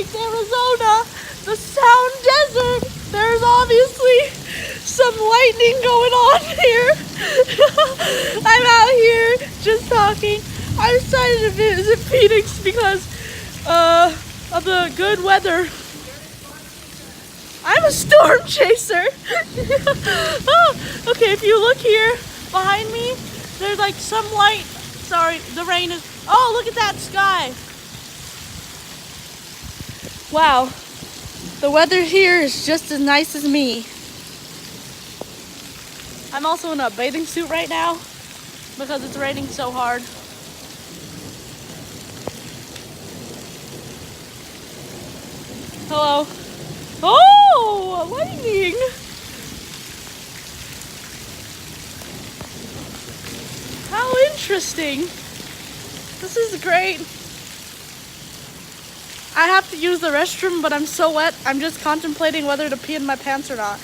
Phoenix, Arizona, the Sound Desert. There's obviously some lightning going on here. I'm out here just talking. I decided to visit Phoenix because of the good weather. I'm a storm chaser. Oh, okay, if you look here behind me, there's like some light. Sorry, the rain is. Oh, look at that sky. Wow, the weather here is just as nice as me. I'm also in a bathing suit right now because it's raining so hard. Hello. Oh, lightning. How interesting. This is great. I have to use the restroom, but I'm so wet. I'm just contemplating whether to pee in my pants or not.